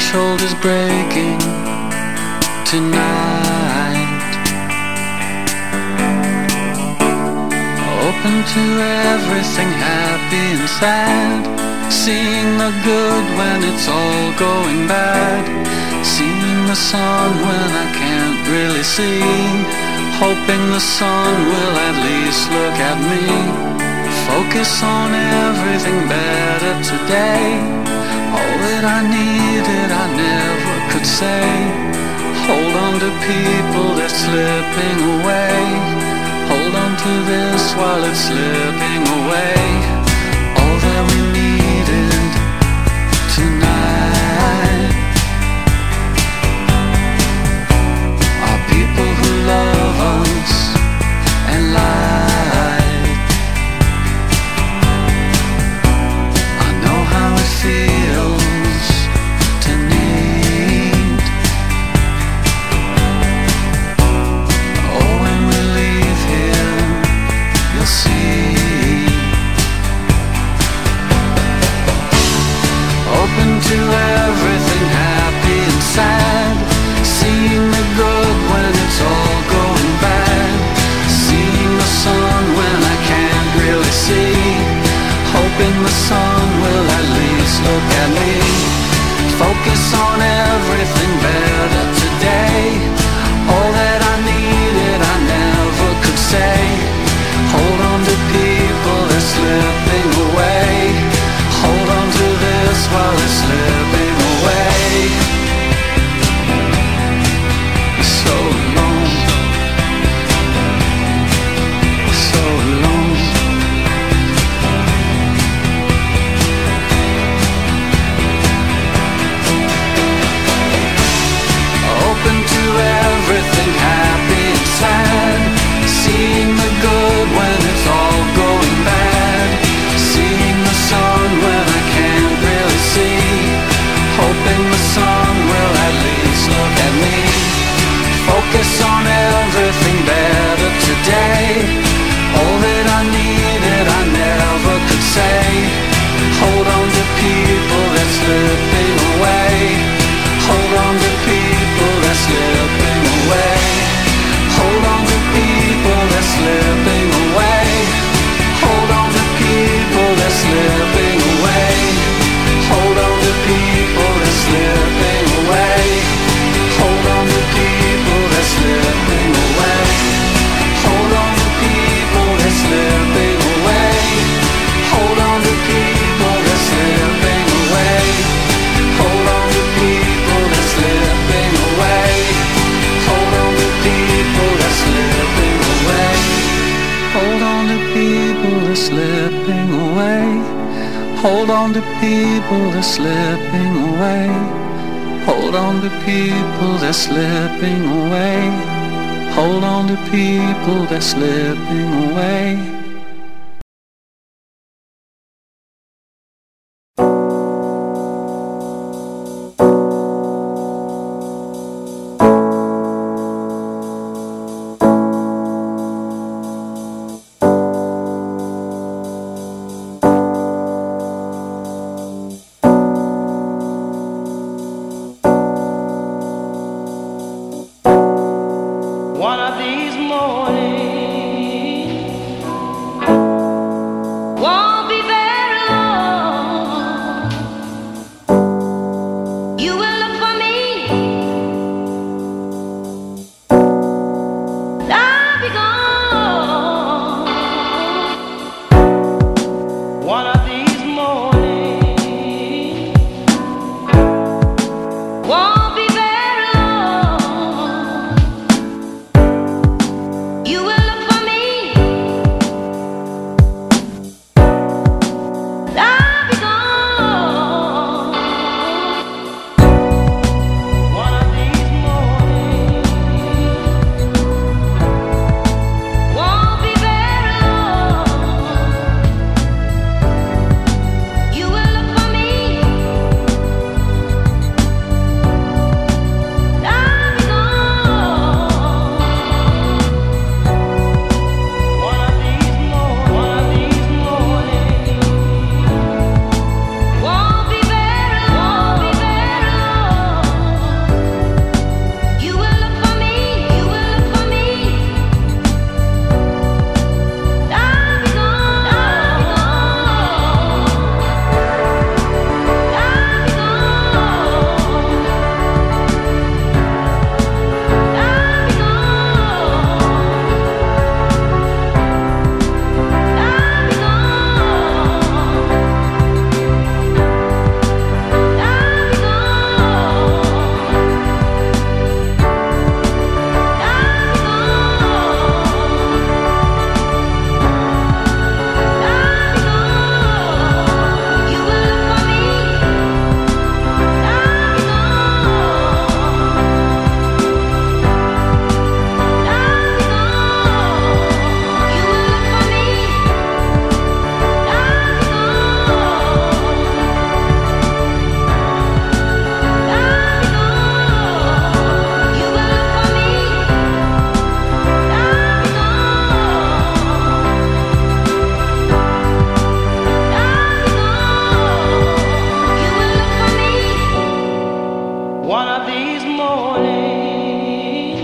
threshold is breaking tonight. Open to everything, happy and sad. Seeing the good when it's all going bad. Seeing the sun when I can't really see. Hoping the sun will at least look at me. Focus on everything better today. All that I needed I never could say. Hold on to people that's slipping away. Hold on to this while it's slipping away. All that we needed tonight are people who love us and light. I know how it feels to need. Oh, when we leave here, you'll see. Open to everything, happy and sad. Seeing the good when it's all going bad. Seeing the sun when I can't really see. Hoping the sun will at least look at me. Focus on everything better today. All that I needed I never could say. Hold on to people that's slipping away. Hold on to this while it's slipping away. So long, so long. Open to everything, happy and sad. Seeing the good when it's all going bad. Seeing the sun when I can't really see. Hoping the sun will at least look at me. Focus on everything better today. All that I needed I never could say. Hold on to people that's slipping away. Hold on to people that's slipping away. Hold on to people that's slipping away. Hold on to people that's slipping away. Hold on to people that's slipping away. Hold on to people that's slipping away. Hold on to people that's slipping away. Hold on to people that's slipping away. Hold on to people that's slipping away. Hold on to people that's slipping away. Hold on to people that's slipping away. Hold on to people that's slipping away. Hold on to people that's slipping away. Hold on to people that's slipping away. One of these mornings won't be very long. You will look for me, and I'll be gone. One of these mornings won't be very long. of these mornings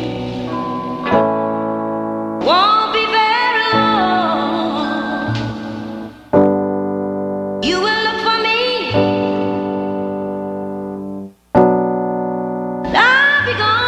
won't be very long. You will look for me, and I'll be gone.